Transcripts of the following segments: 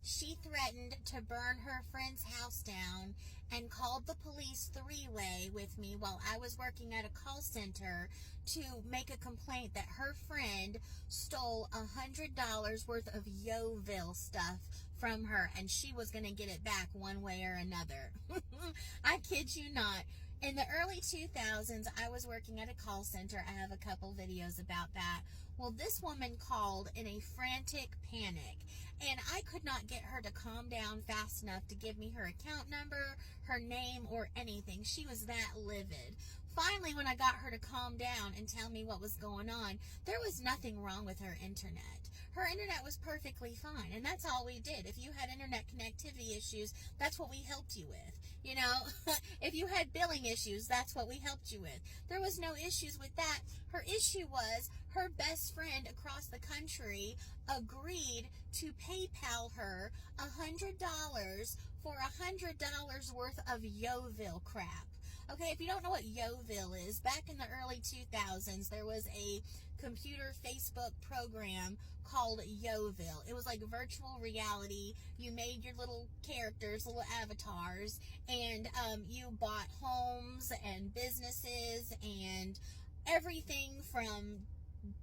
she threatened to burn her friend's house down and called the police three-way with me while I was working at a call center to make a complaint that her friend stole $100 worth of Yo-Ville stuff from her, and she was going to get it back one way or another. I kid you not. In the early 2000s, I was working at a call center. I have a couple videos about that. Well, this woman called in a frantic panic, and I could not get her to calm down fast enough to give me her account number, her name, or anything. She was that livid. Finally, when I got her to calm down and tell me what was going on, there was nothing wrong with her internet. Her internet was perfectly fine, and that's all we did. If you had internet connectivity issues, that's what we helped you with. You know, if you had billing issues, that's what we helped you with. There was no issues with that. Her issue was her best friend across the country agreed to PayPal her $100 for $100 worth of Yo-Ville crap. Okay, if you don't know what Yo-Ville is, back in the early 2000s, there was a computer Facebook program called Yo-Ville. It was like virtual reality. You made your little characters, little avatars, and you bought homes and businesses and everything from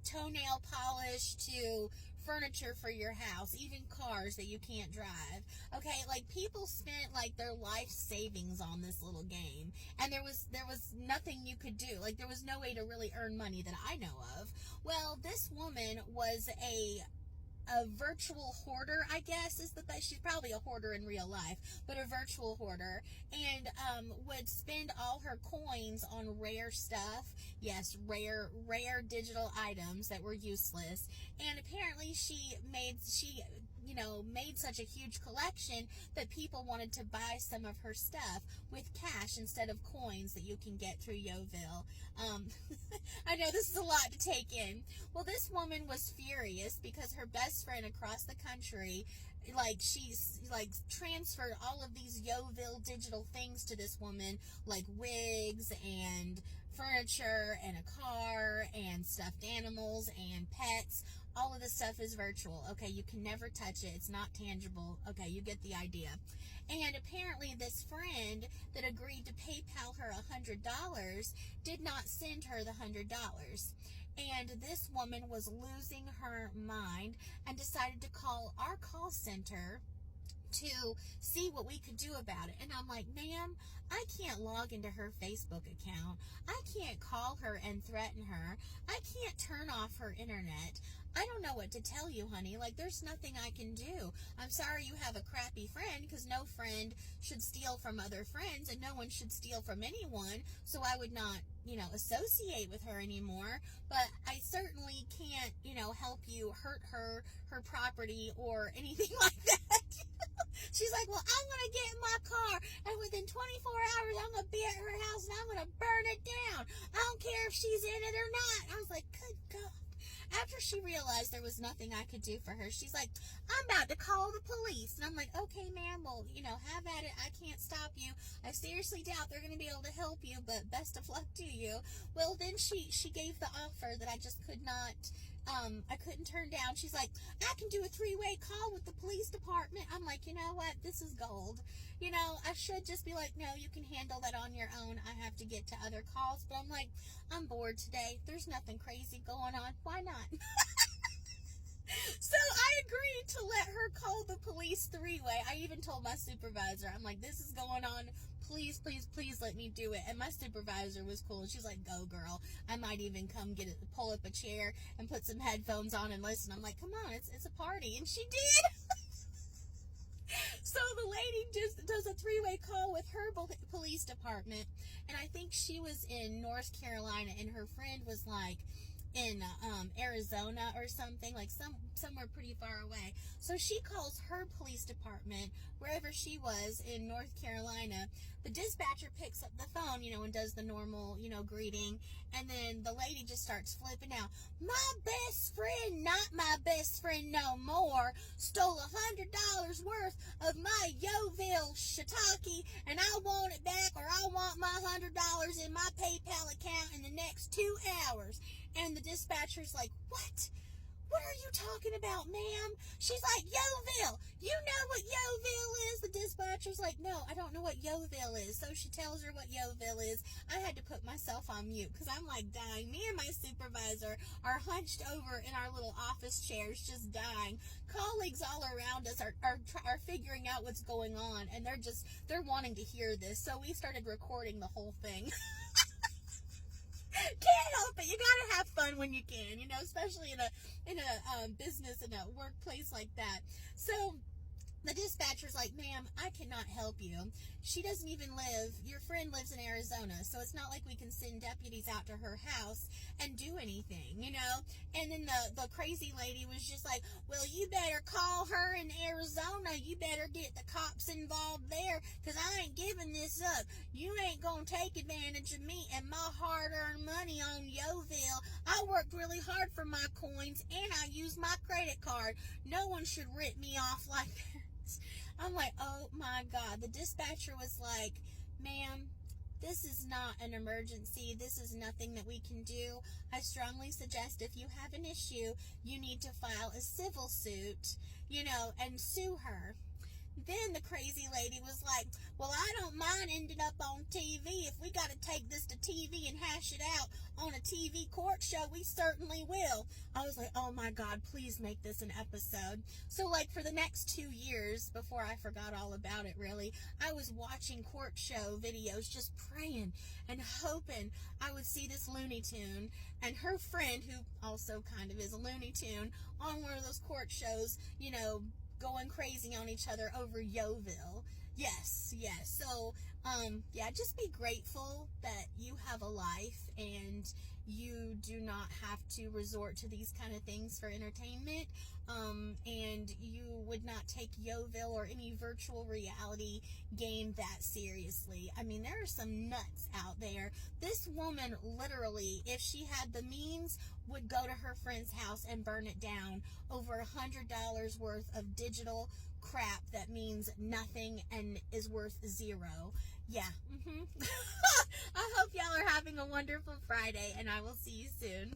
toenail polish to furniture for your house, even cars that you can't drive. Okay, like people spent like their life savings on this little game, and there was nothing you could do. Like there was no way to really earn money that I know of. Well, this woman was a virtual hoarder, I guess is the best. She's probably a hoarder in real life, but a virtual hoarder, and would spend all her coins on rare stuff. Yes, rare digital items that were useless. And apparently she made such a huge collection that people wanted to buy some of her stuff with cash instead of coins that you can get through Yo-Ville. I know this is a lot to take in. Well, this woman was furious because her best friend across the country, she's transferred all of these Yo-Ville digital things to this woman, like wigs and furniture and a car and stuffed animals and pets. All of this stuff is virtual. Okay, you can never touch it. It's not tangible. Okay, you get the idea. And apparently this friend that agreed to PayPal her $100 did not send her the $100. And this woman was losing her mind and decided to call our call center to see what we could do about it. And I'm like, ma'am, I can't log into her Facebook account. I can't call her and threaten her. I can't turn off her internet. I don't know what to tell you, honey. Like, there's nothing I can do. I'm sorry you have a crappy friend, because no friend should steal from other friends, and no one should steal from anyone, so I would not, associate with her anymore. But I certainly can't, help you hurt her property, or anything like that. She's like, well, I'm going to get in my car, and within 24 hours, I'm going to be at her house, and I'm going to burn it down. I don't care if she's in it or not. I was like, good God. After she realized there was nothing I could do for her, she's like, I'm about to call the police. And I'm like, okay, ma'am, well, have at it. I can't stop you. I seriously doubt they're going to be able to help you, but best of luck to you. Well, then she gave the offer that I just could not, I couldn't turn down. She's like, I can do a 3-way call with the police department. I'm like, you know what? This is gold. I should just be like, no, you can handle that on your own. I have to get to other calls. But I'm like, I'm bored today. There's nothing crazy going on. Why not? So I agreed to let her call the police 3-way. I even told my supervisor, I'm like, this is going on. Please, please, please let me do it. And my supervisor was cool. And she's like, go, girl. I might even come pull up a chair and put some headphones on and listen. I'm like, come on, it's a party. And she did. So the lady just does a 3-way call with her police department. And I think she was in North Carolina, and her friend was like in Arizona or something, like somewhere pretty far away. So she calls her police department wherever she was in North Carolina. The dispatcher picks up the phone, and does the normal, greeting. And then the lady just starts flipping out. My best friend, not my best friend no more, stole $100 worth of my Yo-Ville shiitake, and I want it back, or I want my $100 in my PayPal account in the next 2 hours. And the dispatcher's like, what? What are you talking about, ma'am? She's like, Yo-Ville, you know what dispatcher's like, no, I don't know what Yo-Ville is. So she tells her what Yo-Ville is. I had to put myself on mute because I'm like dying. Me and my supervisor are hunched over in our little office chairs just dying. Colleagues all around us are figuring out what's going on, and they're wanting to hear this. So we started recording the whole thing. Can't help it. You gotta have fun when you can, especially in a business, in a workplace like that. So the dispatcher's like, ma'am, I cannot help you. She doesn't even your friend lives in Arizona, so it's not like we can send deputies out to her house and do anything, And then the crazy lady was just like, well, you better call her in Arizona. You better get the cops involved there, because I ain't giving this up. You ain't going to take advantage of me and my hard-earned money on Yo-Ville. I worked really hard for my coins, and I used my credit card. No one should rip me off like that. I'm like, oh my God. The dispatcher was like, ma'am, this is not an emergency. This is nothing that we can do. I strongly suggest if you have an issue, you need to file a civil suit, and sue her. Then the crazy lady was like, well, I don't mind ending up on TV. If we got to take this to TV and hash it out on a TV court show, we certainly will. I was like, oh my God, please make this an episode. So for the next 2 years, before I forgot all about it really, I was watching court show videos, just praying and hoping I would see this Looney Tune and her friend, who also kind of is a Looney Tune, on one of those court shows, going crazy on each other over Yo-Ville. Yes. So, just be grateful that you have a life and you do not have to resort to these kind of things for entertainment. And you would not take Yo-Ville or any virtual reality game that seriously. I mean, there are some nuts out there. This woman literally, if she had the means, would go to her friend's house and burn it down over $100 worth of digital crap that means nothing and is worth zero. Yeah. I hope y'all are having a wonderful Friday, and I will see you soon.